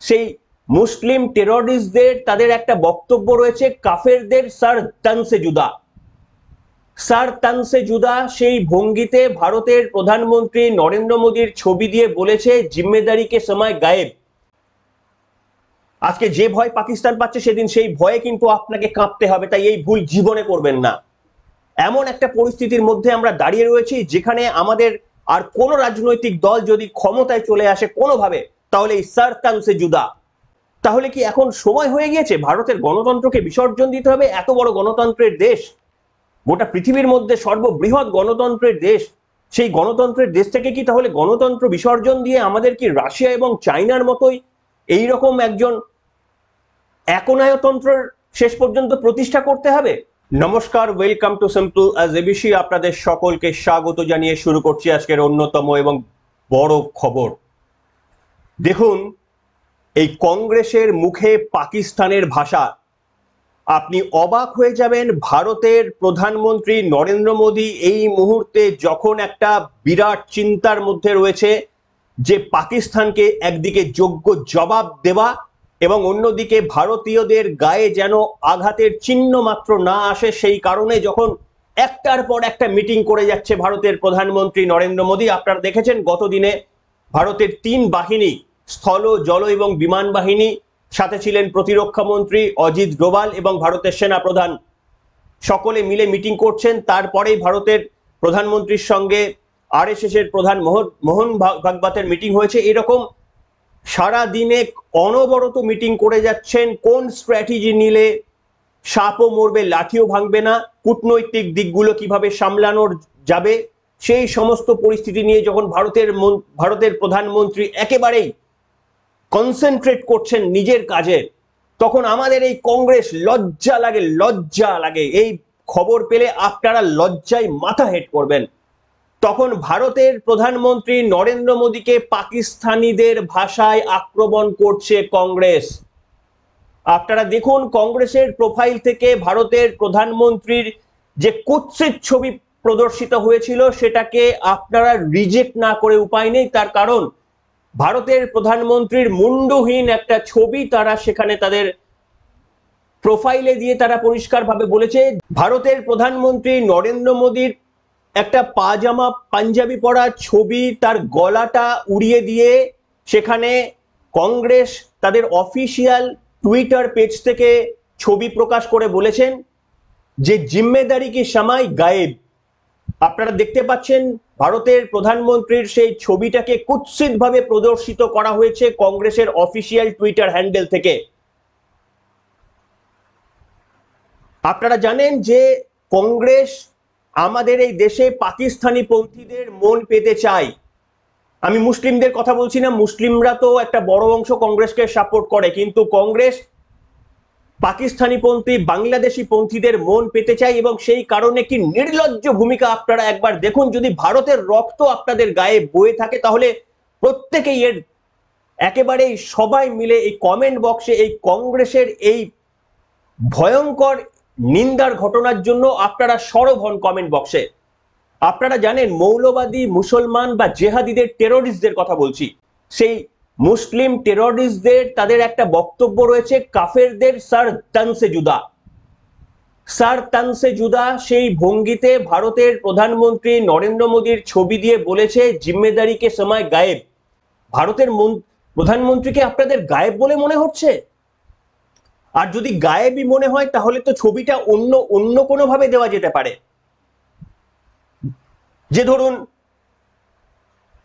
সেই মুসলিম টেররিস্টদের তাদের একটা বক্তব্য রয়েছে, কাফেরদের সর তন সে জুদা। সর তন সে জুদা সেই ভঙ্গিতে ভারতের প্রধানমন্ত্রী নরেন্দ্র মোদীর ছবি দিয়ে বলেছে জিম্মেদারি কে সময় গায়েব। আজকে যে ভয় পাকিস্তান পাচ্ছে সেদিন সেই ভয়ে কিন্তু আপনাকে কাঁপতে হবে, তাই এই ভুল জীবনে করবেন না। এমন একটা পরিস্থিতির মধ্যে আমরা দাঁড়িয়ে রয়েছি যেখানে আমাদের আর কোন রাজনৈতিক দল যদি ক্ষমতায় চলে আসে কোনোভাবে, তাহলে এই সর তন সে জুদা। তাহলে কি এখন সময় হয়ে গিয়েছে ভারতের গণতন্ত্রকে বিসর্জন দিতে হবে? এত বড় গণতন্ত্রের দেশ, গোটা পৃথিবীর মধ্যে সর্ববৃহৎ গণতন্ত্রের দেশ, সেই গণতন্ত্রের দেশ থেকে কি তাহলে গণতন্ত্র বিসর্জন দিয়ে আমাদের কি রাশিয়া এবং চায়নার মতোই এইরকম একজন একনায়তন্ত্রের শেষ পর্যন্ত প্রতিষ্ঠা করতে হবে? নমস্কার, welcome to simple as ABC. আপনাদের সকলকে স্বাগত জানিয়ে শুরু করছি আজকের অন্যতম এবং বড় খবর। দেখুন, এই কংগ্রেসের মুখে পাকিস্তানের ভাষা। আপনি অবাক হয়ে যাবেন, ভারতের প্রধানমন্ত্রী নরেন্দ্র মোদী এই মুহূর্তে যখন একটা বিরাট চিন্তার মধ্যে রয়েছে যে পাকিস্তানকে একদিকে যোগ্য জবাব দেওয়া এবং অন্যদিকে ভারতীয়দের গায়ে যেন আঘাতের চিহ্ন মাত্র না আসে, সেই কারণে যখন একটার পর একটা মিটিং করে যাচ্ছে ভারতের প্রধানমন্ত্রী নরেন্দ্র মোদী। আপনারা দেখেছেন গতদিনে ভারতের 3 বাহিনী, স্থল, জল এবং বিমান বাহিনী, সাথে ছিলেন প্রতিরক্ষা মন্ত্রী অজিত ডোভাল এবং ভারতের সেনা প্রধান, সকলে মিলে মিটিং করছেন। তারপরেই ভারতের প্রধানমন্ত্রীর সঙ্গে আরএসএস এর প্রধান মোহন ভাগবতের মিটিং হয়েছে। এরকম সারা দিনে অনবরত মিটিং করে যাচ্ছেন। কোন স্ট্র্যাটেজি নিলে সাপও মরবে লাঠিও ভাঙবে না, কূটনৈতিক দিকগুলো কিভাবে সামলানোর যাবে, সেই সমস্ত পরিস্থিতি নিয়ে যখন ভারতের প্রধানমন্ত্রী একেবারেই কনসেন্ট্রেট করছেন নিজের কাজে, তখন আমাদের এই কংগ্রেস লজ্জা লাগে। এই খবর পেলে আপনারা লজ্জায় মাথা হেট করবেন। তখন ভারতের প্রধানমন্ত্রী নরেন্দ্র মোদীকে পাকিস্তানিদের ভাষায় আক্রমণ করছে কংগ্রেস। আপনারা দেখুন, কংগ্রেসের প্রোফাইল থেকে ভারতের প্রধানমন্ত্রীর যে কুৎসিত ছবি প্রদর্শিত হয়েছিল সেটাকে আপনারা রিজেক্ট না করে উপায় নেই। তার কারণ ভারতের প্রধানমন্ত্রীর মুন্ডহীন একটা ছবি তারা সেখানে তাদের প্রোফাইলে দিয়ে তারা পরিষ্কারভাবে বলেছে ভারতের প্রধানমন্ত্রী নরেন্দ্র মোদীর একটা পাজামা পাঞ্জাবি পরা ছবি, তার গলাটা উড়িয়ে দিয়ে সেখানে কংগ্রেস তাদের অফিসিয়াল টুইটার পেজ থেকে ছবি প্রকাশ করে বলেছেন যে জিম্মেদারি কি সময় গায়েব। আপনারা দেখতে পাচ্ছেন ভারতের প্রধানমন্ত্রীর সেই ছবিটাকে কুৎসিতভাবে প্রদর্শিত করা হয়েছে কংগ্রেসের অফিসিয়াল টুইটার হ্যান্ডেল থেকে। আপনারা জানেন যে কংগ্রেস আমাদের এই দেশে পাকিস্তানি পন্থীদের মন পেতে চায়। আমি মুসলিমদের কথা বলছি না, মুসলিমরা তো একটা বড় অংশ কংগ্রেসকে সাপোর্ট করে, কিন্তু কংগ্রেস পাকিস্তানি পন্থী, বাংলাদেশি পন্থীদের মন পেতে চায় এবং সেই কারণে কি নির্লজ্জ ভূমিকা আপনারা একবার দেখুন। যদি ভারতের রক্ত আপনাদের গায়ে বয়ে থাকে তাহলে প্রত্যেকেই এর একেবারেই সবাই মিলে এই কমেন্ট বক্সে এই কংগ্রেসের এই ভয়ঙ্কর নিন্দার ঘটনার জন্য আপনারা সরব হন কমেন্ট বক্সে। আপনারা জানেন মৌলবাদী মুসলমান বা জেহাদিদের, টেররিস্টদের কথা বলছি, সেই মুসলিম টেররিস্টদের তাদের একটা বক্তব্য রয়েছে, কাফেরদের সর তন সে জুদা। সর তন সে জুদা সেই ভঙ্গিতে ভারতের প্রধানমন্ত্রী নরেন্দ্র মোদীর ছবি দিয়ে বলেছে জিম্মেদারি কে সময় গায়েব। ভারতের প্রধানমন্ত্রীকে আপনাদের গায়েব বলে মনে হচ্ছে? আর যদি গায়েবই মনে হয় তাহলে তো ছবিটা অন্য কোনো ভাবে দেওয়া যেতে পারে। যে ধরুন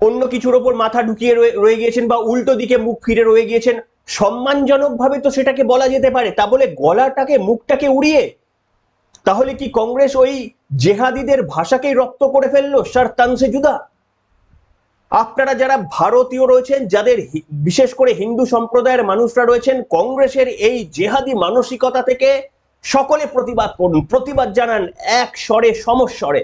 অন্য কিছুর ওপর মাথা ঢুকিয়ে রয়ে গিয়েছেন বা উল্টো দিকে মুখ ফিরে রয়ে গিয়েছেন, সম্মানজনক ভাবে তো সেটাকে বলা যেতে পারে। তা বলে গলাটাকে, মুখটাকে উড়িয়ে, তাহলে কি কংগ্রেস ওই জেহাদিদের ভাষাকেই রপ্ত করে ফেললো সর তন সে জুদা? আপনারা যারা ভারতীয় রয়েছেন, যাদের বিশেষ করে হিন্দু সম্প্রদায়ের মানুষরা রয়েছেন, কংগ্রেসের এই জেহাদি মানসিকতা থেকে সকলে প্রতিবাদ করুন, প্রতিবাদ জানান এক স্বরে, সমস্বরে।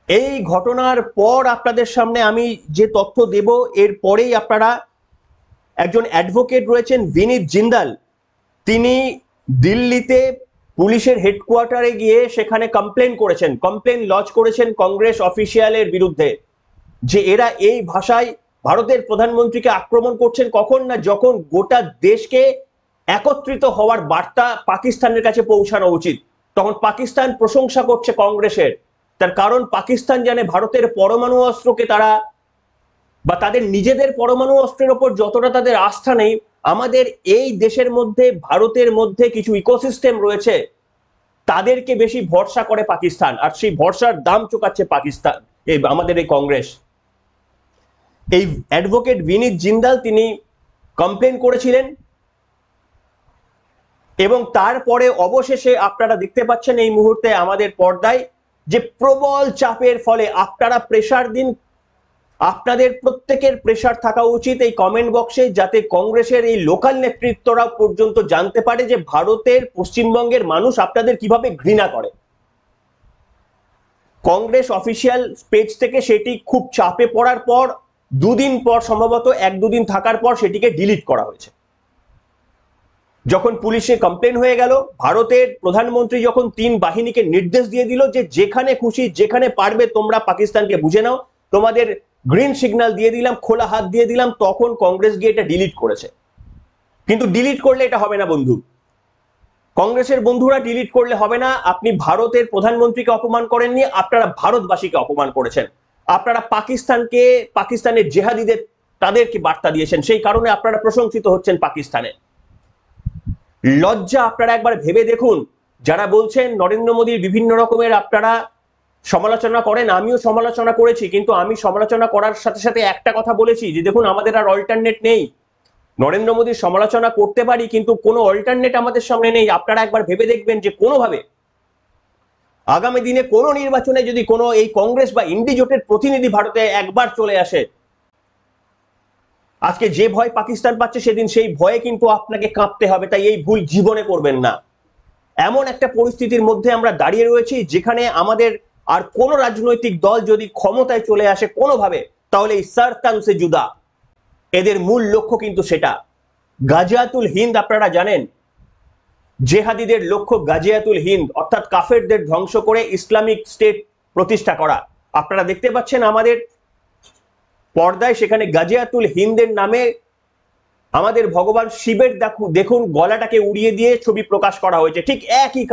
এই ঘটনার পর আপনাদের সামনে আমি যে তথ্য দেব, এর পরেই আপনারা, একজন অ্যাডভোকেট রয়েছেন বিনীত জিন্দাল, তিনি দিল্লিতে পুলিশের হেডকোয়ার্টারে গিয়ে সেখানে কমপ্লেন লজ করেছেন কংগ্রেস অফিসিয়ালের বিরুদ্ধে যে এরা এই ভাষায় ভারতের প্রধানমন্ত্রীকে আক্রমণ করছেন কখন? না যখন গোটা দেশকে একত্রিত হওয়ার বার্তা পাকিস্তানের কাছে পৌঁছানো উচিত, তখন পাকিস্তান প্রশংসা করছে কংগ্রেসের। তার কারণ পাকিস্তান জানে ভারতের পরমাণু অস্ত্রকে তারা বা তাদের নিজেদের পরমাণু অস্ত্রের ওপর যতটা তাদের আস্থা নেই, আমাদের এই দেশের মধ্যে ভারতের মধ্যে কিছু ইকোসিস্টেম রয়েছে তাদেরকে বেশি ভরসা করে পাকিস্তান, আর সেই ভরসার দাম চুকাচ্ছে পাকিস্তান আমাদের এই কংগ্রেস। এই অ্যাডভোকেট বিনীত জিন্দাল তিনি কমপ্লেন করেছিলেন এবং তারপরে অবশেষে আপনারা দেখতে পাচ্ছেন এই মুহূর্তে আমাদের পর্দায় যে প্রবল চাপের ফলে আপনারা প্রেসার দিন, আপনাদের প্রত্যেকের প্রেসার থাকা উচিত এই কমেন্ট বক্সে, যাতে কংগ্রেসের এই লোকাল নেতৃত্বরা পর্যন্ত জানতে পারে যে ভারতের পশ্চিমবঙ্গের মানুষ আপনাদের কিভাবে ঘৃণা করে। কংগ্রেস অফিসিয়াল পেজ থেকে সেটি খুব চাপে পড়ার পর দুদিন পর, সম্ভবত এক দুদিন থাকার পর সেটিকে ডিলিট করা হয়েছে। যখন পুলিশে কমপ্লেন হয়ে গেল, ভারতের প্রধানমন্ত্রী যখন 3 বাহিনীকে নির্দেশ দিয়ে দিল যে যেখানে খুশি যেখানে পারবে তোমরা পাকিস্তানকে বুঝে নাও, তোমাদের গ্রিন সিগন্যাল দিয়ে দিলাম, খোলা হাত দিয়ে দিলাম, তখন কংগ্রেস গিয়ে এটা ডিলিট করেছে। কিন্তু ডিলিট করলে এটা হবে না বন্ধু, কংগ্রেসের বন্ধুরা ডিলিট করলে হবে না। আপনি ভারতের প্রধানমন্ত্রীকে অপমান করেননি, আপনারা ভারতবাসীকে অপমান করেছেন। আপনারা পাকিস্তানকে, পাকিস্তানের জেহাদিদের তাদেরকে বার্তা দিয়েছেন, সেই কারণে আপনারা প্রশংসিত হচ্ছেন পাকিস্তানে। লজ্জা আপনারা একবার ভেবে দেখুন। যারা বলছেন নরেন্দ্র মোদীর বিভিন্ন রকমের আপনারা সমালোচনা করেন, আমিও সমালোচনা করেছি, কিন্তু আমি সমালোচনা করার সাথে সাথে একটা কথা বলেছি যে দেখুন আমাদের আর অল্টারনেট নেই। নরেন্দ্র মোদীর সমালোচনা করতে পারি কিন্তু কোনো অল্টারনেট আমাদের সামনে নেই। আপনারা একবার ভেবে দেখবেন যে কোনোভাবে আগামী দিনে কোনো নির্বাচনে যদি কোনো এই কংগ্রেস বা ইন্ডি জোটের প্রতিনিধি ভারতে একবার চলে আসে, আজকে যে ভয় পাকিস্তান পাচ্ছে সেদিন সেই ভয়ে কিন্তু আপনাকে কাঁপতে হবে। তাই এই ভুল জীবনে করবেন না। এমন একটা পরিস্থিতির মধ্যে আমরা দাঁড়িয়ে রয়েছি যেখানে আমাদের আর কোন রাজনৈতিক দল যদি ক্ষমতায় চলে আসে কোনোভাবে, তাহলে এই সারতান সে জুদা, এদের মূল লক্ষ্য কিন্তু সেটা। গাজিয়াতুল হিন্দ আপনারা জানেন, জেহাদিদের লক্ষ্য গাজিয়াতুল হিন্দ, অর্থাৎ কাফেরদের ধ্বংস করে ইসলামিক স্টেট প্রতিষ্ঠা করা। আপনারা দেখতে পাচ্ছেন আমাদের পর্দায়, সেখানে গাজিয়াতুল হিন্দের নামে আমাদের ভগবান শিবের দেখুন গলাটাকে উড়িয়ে দিয়ে ছবি প্রকাশ করা হয়েছে। ঠিক একই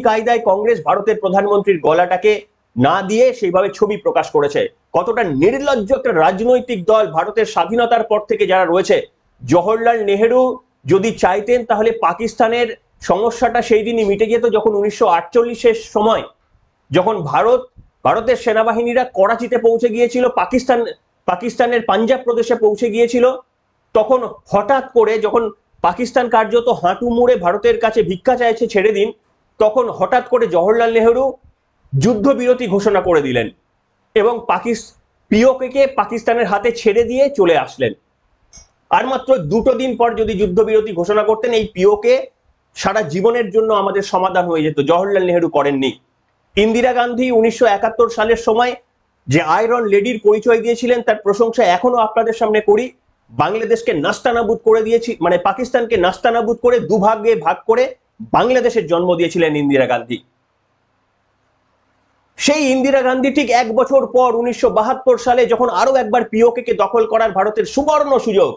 কায়দায় কংগ্রেস ভারতের প্রধানমন্ত্রীর গলাটাকে না দিয়ে সেইভাবে ছবি প্রকাশ করেছে। কতটা নির্লজ্জ একটা রাজনৈতিক দল ভারতের স্বাধীনতার পর থেকে যারা রয়েছে। জওহরলাল নেহেরু যদি চাইতেন তাহলে পাকিস্তানের সমস্যাটা সেই দিনই মিটে যেত, যখন 1948-এর সময় যখন ভারতের সেনাবাহিনীরা করাচিতে পৌঁছে গিয়েছিল, পাকিস্তানের পাঞ্জাব প্রদেশে পৌঁছে গিয়েছিল, তখন হঠাৎ করে যখন পাকিস্তান কার্যত হাঁটু মুড়ে ভারতের কাছে ভিক্ষা চাইছে ছেড়ে দিন, তখন হঠাৎ করে জওহরলাল নেহেরু যুদ্ধবিরতি ঘোষণা করে দিলেন এবং পিওকে পাকিস্তানের হাতে ছেড়ে দিয়ে চলে আসলেন। আর মাত্র 2 দিন পর যদি যুদ্ধবিরতি ঘোষণা করতেন, এই পিওকে সারা জীবনের জন্য আমাদের সমাধান হয়ে যেত। জওহরলাল নেহেরু করেননি। ইন্দিরা গান্ধী 1971 সালের সময় যে আয়রন লেডির পরিচয় দিয়েছিলেন, তার প্রশংসা এখনো আপনাদের সামনে করি। বাংলাদেশকে নাস্তানাবুদ করে দিয়েছি, মানে পাকিস্তানকে নাস্তানাবুদ করে দুভাগে ভাগ করে বাংলাদেশের জন্ম দিয়েছিলেন ইন্দিরা গান্ধী। সেই ইন্দিরা গান্ধী ঠিক 1 বছর পর 1972 সালে যখন আরো একবার পিওকে দখল করার ভারতের সুবর্ণ সুযোগ,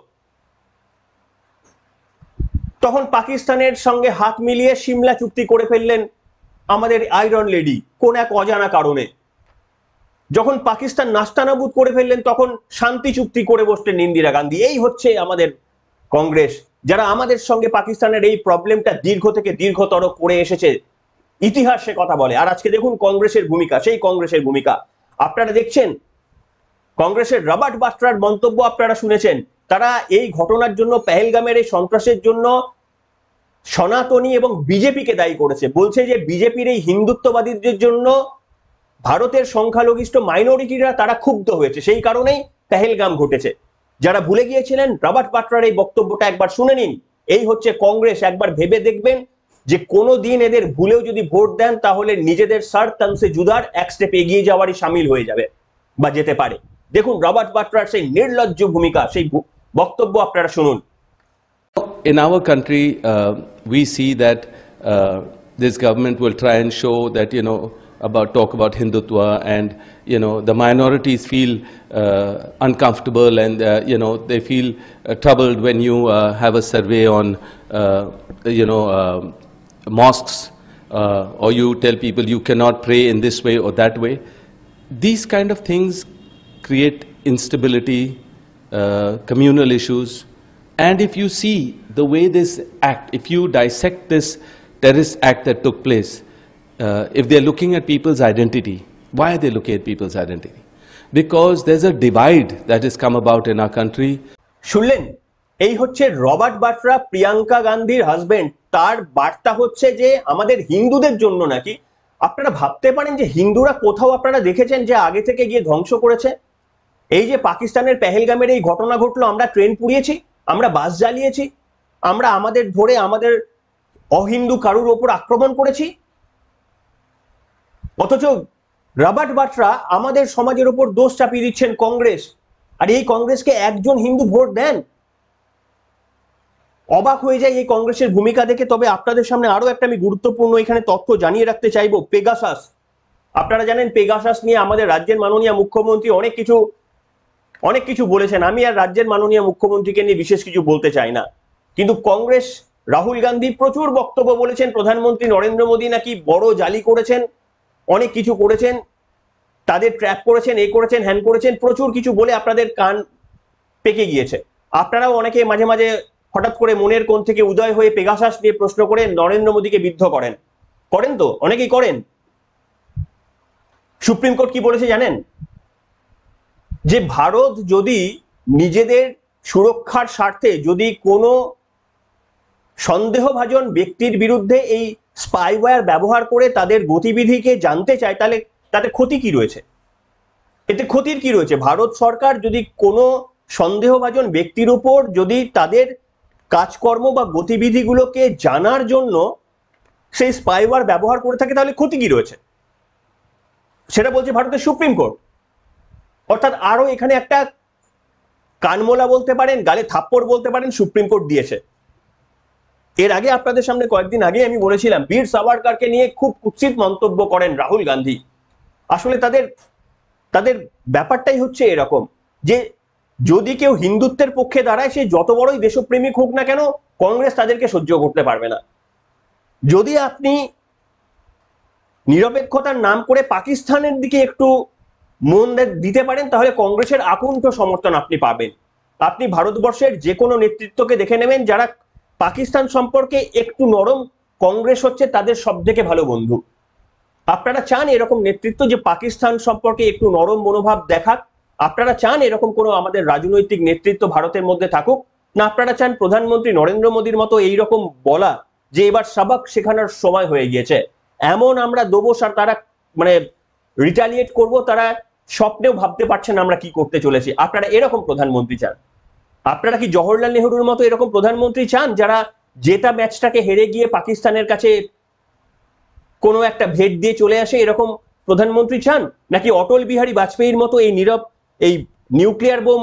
তখন পাকিস্তানের সঙ্গে হাত মিলিয়ে সিমলা চুক্তি করে ফেললেন আমাদের আয়রন লেডি কোন এক অজানা কারণে। যখন পাকিস্তান নাস্তানাবুদ করে ফেললেন তখন শান্তি চুক্তি করে বসলেন ইন্দিরা গান্ধী। এই হচ্ছে আমাদের কংগ্রেস, যারা আমাদের সঙ্গে পাকিস্তানের এই প্রবলেমটা দীর্ঘ থেকে দীর্ঘতর করে এসেছে। ইতিহাস সে কথা বলে। আর আজকে দেখুন কংগ্রেসের ভূমিকা, সেই কংগ্রেসের ভূমিকা আপনারা দেখছেন। কংগ্রেসের রবার্ট বাড্রার মন্তব্য আপনারা শুনেছেন। তারা এই ঘটনার জন্য, পেহেলগামের এই সন্ত্রাসের জন্য সনাতনী এবং বিজেপিকে দায়ী করেছে। বলছে যে বিজেপির এই হিন্দুত্ববাদীদের জন্য ভারতের সংখ্যালঘিষ্ঠ মাইনরিটিরা তারা ক্ষুব্ধ হয়েছে, সেই কারণেই পেহেলগাম ঘটেছে। যারা ভুলে গিয়েছিলেন রবার্ট বাড্রার এই বক্তব্যটা একবার শুনে নিন। এই হচ্ছে কংগ্রেস। একবার ভেবে দেখবেন যে কোনো দিন এদের ভুলেও যদি ভোট দেন তাহলে নিজেদের সারতানসে জুদার এক স্টেপ এগিয়ে যাওয়ারই সামিল হয়ে যাবে বা যেতে পারে। দেখুন রবার্ট বাড্রার সেই নির্লজ্জ ভূমিকা, সেই বক্তব্য আপনারা শুনুন। In our country, we see that this government will try and show that, talk about Hindutva, and the minorities feel uncomfortable, and they feel troubled when you have a survey on mosques, or you tell people you cannot pray in this way or that way. These kind of things create instability, communal issues. And if you see the way this act, if you dissect this terrorist act that took place, if they're looking at people's identity, why are they looking at people's identity? Because there's a divide that has come about in our country. শুনলেন, এই হচ্ছে Robert বাট্রা, Priyanka গান্ধীর husband. তার বার্তা হচ্ছে যে আমাদের হিন্দুদের জন্য নাকি। আপনারা ভাবতে পারেন যে হিন্দুরা কোথাও আপনারা দেখেছেন যে আগে থেকে গিয়ে ধ্বংস করেছে? এই যে পাকিস্তানের পেহেলগামের এই ঘটনা ঘটলো, আমরা ট্রেন পুড়িয়েছি, আমরা বাস জ্বালিয়েছি, আমরা আমাদের ধরে আমাদের অহিন্দু কারুর ওপর আক্রমণ করেছি। অথচ রবার্ট বাট্রা আমাদের সমাজের ওপর দোষ চাপিয়ে দিচ্ছেন কংগ্রেস। আর এই কংগ্রেসকে একজন হিন্দু ভোট দেন? অবাক হয়ে যায় এই কংগ্রেসের ভূমিকা দেখে। তবে আপনাদের সামনে আরো একটা আমি গুরুত্বপূর্ণ এখানে তথ্য জানিয়ে রাখতে চাইবো। পেগাসাস, আপনারা জানেন পেগাসাস নিয়ে আমাদের রাজ্যের মাননীয় মুখ্যমন্ত্রী অনেক কিছু বলেছেন। আমি আর রাজ্যের মাননীয় মুখ্যমন্ত্রীকে নিয়ে বিশেষ কিছু বলতে চাই না, কিন্তু কংগ্রেস রাহুল গান্ধী প্রচুর বক্তব্য বলেছেন। প্রধানমন্ত্রী নরেন্দ্র মোদী নাকি বড় জালি করেছেন, অনেক কিছু করেছেন, তাদের ট্র্যাপ করেছেন, এ করেছেন, হ্যান করেছেন, প্রচুর কিছু বলে আপনাদের কান পেকে গিয়েছে। আপনারাও অনেকে মাঝে মাঝে হঠাৎ করে মনের কোণ থেকে উদয় হয়ে পেগাসাস নিয়ে প্রশ্ন করে নরেন্দ্র মোদীকে বিদ্ধ করেন তো অনেকেই করেন। সুপ্রিম কোর্ট কি বলেছে জানেন? যে ভারত যদি নিজেদের সুরক্ষার স্বার্থে যদি কোনো সন্দেহভাজন ব্যক্তির বিরুদ্ধে এই স্পাইওয়্যার ব্যবহার করে তাদের গতিবিধিকে জানতে চায়, তাহলে তাতে ক্ষতি কি রয়েছে? এতে ক্ষতির কি রয়েছে? ভারত সরকার যদি কোনো সন্দেহভাজন ব্যক্তির উপর যদি তাদের কাজকর্ম বা গতিবিধিগুলোকে জানার জন্য সেই স্পাইওয়্যার ব্যবহার করে থাকে, তাহলে ক্ষতি কি রয়েছে? সেটা বলছে ভারতের সুপ্রিম কোর্ট। অর্থাৎ আরো এখানে একটা কানমোলা বলতে পারেন, গালে থাপ্পড় বলতে পারেন, সুপ্রিম কোর্ট দিয়েছে। এর আগে আপনাদের সামনে কয়েকদিন আগে আমি বলেছিলাম বীর সাভারকারকে নিয়ে খুব কুৎসিত মন্তব্য করেন রাহুল গান্ধী। আসলে তাদের ব্যাপারটাই হচ্ছে এরকম যে যদি কেউ হিন্দুত্বের পক্ষে দাঁড়ায়, সে যত বড়ই দেশপ্রেমিক হোক না কেন, কংগ্রেস তাদেরকে সহ্য করতে পারবে না। যদি আপনি নিরপেক্ষতার নাম করে পাকিস্তানের দিকে একটু মন দিতে পারেন, তাহলে কংগ্রেসের আকুণ্ঠ সমর্থন আপনি পাবেন। আপনি ভারতবর্ষের যে কোনো নেতৃত্বকে দেখে নেবেন যারা পাকিস্তান সম্পর্কে একটু নরম, কংগ্রেস হচ্ছে তাদের সব থেকে ভালো বন্ধু। আপনারা চান এরকম নেতৃত্ব যে পাকিস্তান সম্পর্কে একটু নরম মনোভাব দেখাক? আপনারা চান এরকম কোনো আমাদের রাজনৈতিক নেতৃত্ব ভারতের মধ্যে থাকুক? না আপনারা চান প্রধানমন্ত্রী নরেন্দ্র মোদীর মতো এইরকম বলা যে এবার সাবাক শেখানোর সময় হয়ে গিয়েছে, এমন আমরা দেবো আর তারা মানে রিটালিয়েট করব, তারা স্বপ্নেও ভাবতে পারছেন আমরা কি করতে চলেছি? আপনারা এরকম প্রধানমন্ত্রী চান? আপনারা কি জওহরলাল নেহরুর মতো এরকম প্রধানমন্ত্রী চান যারা জেতা ম্যাচটাকে হেরে গিয়ে পাকিস্তানের কাছে কোনো একটা ভেট দিয়ে চলে আসে, এরকম প্রধানমন্ত্রী চান? নাকি অটল বিহারী বাজপেয়ীর মতো এই নিউক্লিয়ার বোম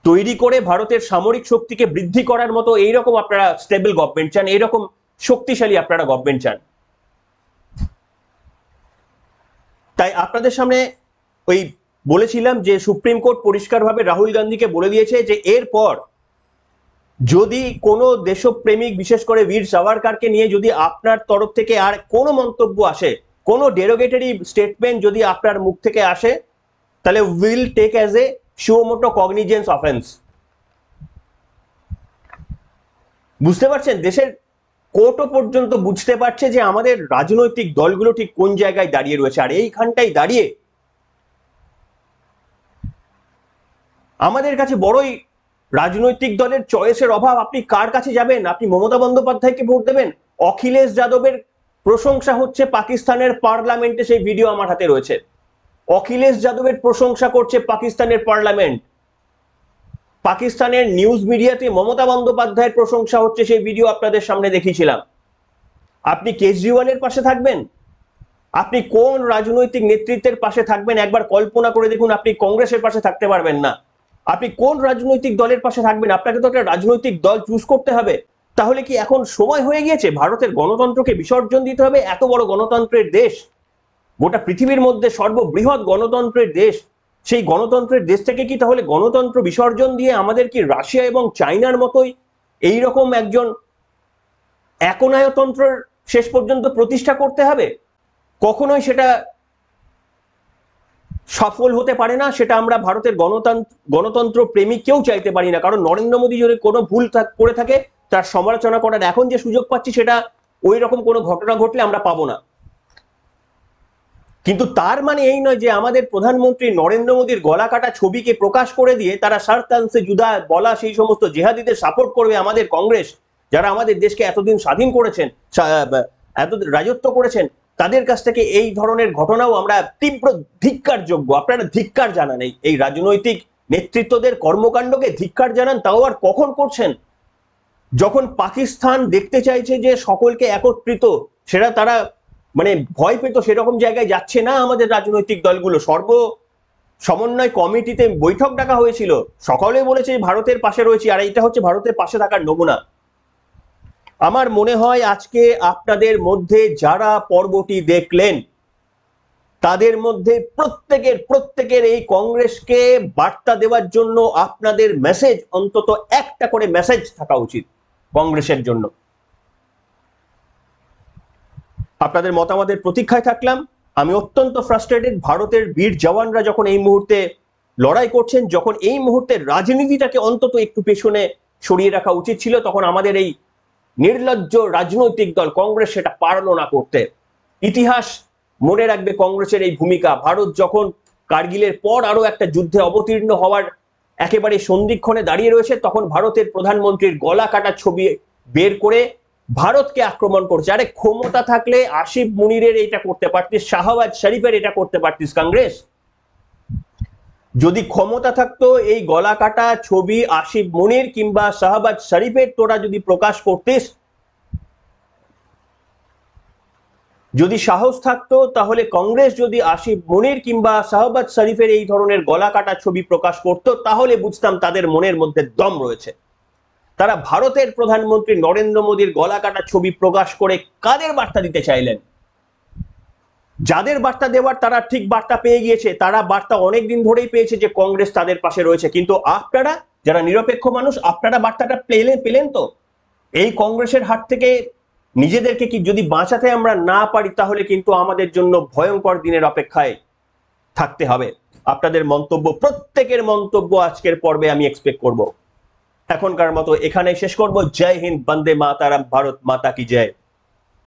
তৈরি করে ভারতের সামরিক শক্তিকে বৃদ্ধি করার মতো এইরকম আপনারা স্টেবল গভর্নমেন্ট চান, এইরকম শক্তিশালী আপনারা গভর্নমেন্ট চান? তাই আপনাদের সামনে ওই বলেছিলাম যে সুপ্রিম কোর্ট পরিষ্কারভাবে রাহুল গান্ধীকে বলে দিয়েছে যে এরপর যদি কোনো দেশপ্রেমিক, বিশেষ করে বীর সাভারকারকে নিয়ে যদি আপনার তরফ থেকে আর কোনো মন্তব্য আসে, কোনো ডেরোগেটরি স্টেটমেন্ট যদি আপনার মুখ থেকে আসে, তাহলে will take as a suo motu cognizance offence. বুঝতে পারছেন? দেশের কোর্টও পর্যন্ত বুঝতে পারছে যে আমাদের রাজনৈতিক দলগুলো ঠিক কোন জায়গায় দাঁড়িয়ে রয়েছে। আর এইখানটাই দাঁড়িয়ে আমাদের কাছে বড়ই রাজনৈতিক দলের চয়েসের অভাব। আপনি কার কাছে যাবেন? আপনি মমতা বন্দ্যোপাধ্যায়কে ভোট দেবেন? অখিলেশ যাদবের প্রশংসা হচ্ছে পাকিস্তানের পার্লামেন্টে, সেই ভিডিও আমার হাতে রয়েছে। অখিলেশ যাদবের প্রশংসা করছে পাকিস্তানের পার্লামেন্ট। পাকিস্তানের নিউজ মিডিয়াতে মমতা বন্দ্যোপাধ্যায়ের প্রশংসা হচ্ছে, সেই ভিডিও আপনাদের সামনে দেখিয়েছিলাম। আপনি কেজরিওয়ালের পাশে থাকবেন? আপনি কোন রাজনৈতিক নেতৃত্বের পাশে থাকবেন? একবার কল্পনা করে দেখুন। আপনি কংগ্রেসের পাশে থাকতে পারবেন না। আপনি কোন রাজনৈতিক দলের পাশে থাকবেন? আপনাকে তো একটা রাজনৈতিক দল চুজ করতে হবে। তাহলে কি এখন সময় হয়ে গিয়েছে ভারতের গণতন্ত্রকে বিসর্জন দিতে হবে? এত বড় গণতন্ত্রের দেশ, গোটা পৃথিবীর মধ্যে সর্ববৃহৎ গণতন্ত্রের দেশ, সেই গণতন্ত্রের দেশ থেকে কি তাহলে গণতন্ত্র বিসর্জন দিয়ে আমাদের কি রাশিয়া এবং চায়নার মতোই এইরকম একজন একনায়তন্ত্রের শেষ পর্যন্ত প্রতিষ্ঠা করতে হবে? কখনোই সেটা সফল হতে পারে না, সেটা আমরা ভারতের গণতন্ত্র প্রেমী কেউ চাইতে পারি না। কারণ নরেন্দ্র মোদী যদি কোনো ভুল করে থাকে তার সমালোচনা করার এখন যে সুযোগ পাচ্ছি সেটা ওই রকম কোনো ঘটনা ঘটলে আমরা পাবো না। কিন্তু তার মানে এই নয় যে আমাদের প্রধানমন্ত্রী নরেন্দ্র মোদীর গলা কাটা ছবিকে প্রকাশ করে দিয়ে তারা সারতানসে জুদা বলা সেই সমস্ত জেহাদিদের সাপোর্ট করবে আমাদের কংগ্রেস, যারা আমাদের দেশকে এতদিন স্বাধীন করেছেন, এত রাজত্ব করেছেন, তাদের কাছ থেকে এই ধরনের ঘটনাও আমরা তীব্র ধিক্কারযোগ্য। আপনারা ধিক্কার জানান এই রাজনৈতিক নেতৃত্বদের কর্মকাণ্ডকে ধিক্কার জানান, তাও আর কখন করছেন? যখন পাকিস্তান দেখতে চাইছে যে সকলকে একত্রিত, সেটা তারা মানে ভয় পেত, সেরকম জায়গায় যাচ্ছে না আমাদের রাজনৈতিক দলগুলো। সমন্বয় কমিটিতে বৈঠক ডাকা হয়েছিল, সকলে বলেছে ভারতের পাশে রয়েছে, আর এটা হচ্ছে ভারতের পাশে থাকার নমুনা। আমার মনে হয় আজকে আপনাদের মধ্যে যারা পর্বটি দেখলেন তাদের মধ্যে প্রত্যেকের এই কংগ্রেসকে বার্তা দেওয়ার জন্য আপনাদের মেসেজ, অন্তত একটা করে মেসেজ থাকা উচিত কংগ্রেসের জন্য। আপনাদের মতামতের প্রতীক্ষায় থাকলাম। আমি অত্যন্ত ফ্রাস্ট্রেটেড। ভারতের বীর জওয়ানরা যখন এই মুহূর্তে লড়াই করছেন, যখন এই মুহূর্তে রাজনীতিটাকে অন্তত একটু পেছনে সরিয়ে রাখা উচিত ছিল, তখন আমাদের এই নির্লজ্জ রাজনৈতিক দল কংগ্রেস সেটা পারল না করতে। ইতিহাস মনে রাখবে কংগ্রেসের এই ভূমিকা। ভারত যখন কার্গিলের পর আরো একটা যুদ্ধে অবতীর্ণ হওয়ার একেবারে সন্ধিক্ষণে দাঁড়িয়ে রয়েছে, তখন ভারতের প্রধানমন্ত্রীর গলা কাটা ছবি বের করে ভারতকে আক্রমণ করছে। আরে ক্ষমতা থাকলে আসিফ মুনিরের এটা করতে পারতিস, শাহবাজ শরীফের এটা করতে পারতিস কংগ্রেস। যদি ক্ষমতা থাকতো এই গলা কাটা ছবি আসিফ মুনির কিংবা শাহবাজ শরীফের তোরা যদি প্রকাশ করতিস, যদি সাহস থাকতো, তাহলে কংগ্রেস যদি আসিফ মুনির কিংবা শাহবাজ শরীফের এই ধরনের গলা কাটা ছবি প্রকাশ করতো, তাহলে বুঝতাম তাদের মনের মধ্যে দম রয়েছে। তারা ভারতের প্রধানমন্ত্রী নরেন্দ্র মোদীর গলা কাটা ছবি প্রকাশ করে কাদের বার্তা দিতে চাইলেন? যাদের বার্তা দেওয়ার তারা ঠিক বার্তা পেয়ে গিয়েছে, তারা বার্তা অনেকদিন ধরেই পেয়েছে যে কংগ্রেস তাদের পাশে রয়েছে। কিন্তু আপনারা যারা নিরপেক্ষ মানুষ, আপনারা বার্তাটা পেলেন তো? এই কংগ্রেসের হাত থেকে নিজেদেরকে কি যদি বাঁচাতে আমরা না পারি, তাহলে কিন্তু আমাদের জন্য ভয়ঙ্কর দিনের অপেক্ষায় থাকতে হবে। আপনাদের মন্তব্য, প্রত্যেকের মন্তব্য আজকের পর্বে আমি এক্সপেক্ট করব। এখনকার মতো এখানেই শেষ করব। জয় হিন্দ, বন্দে মাতারাম, ভারত মাতা কি জয়।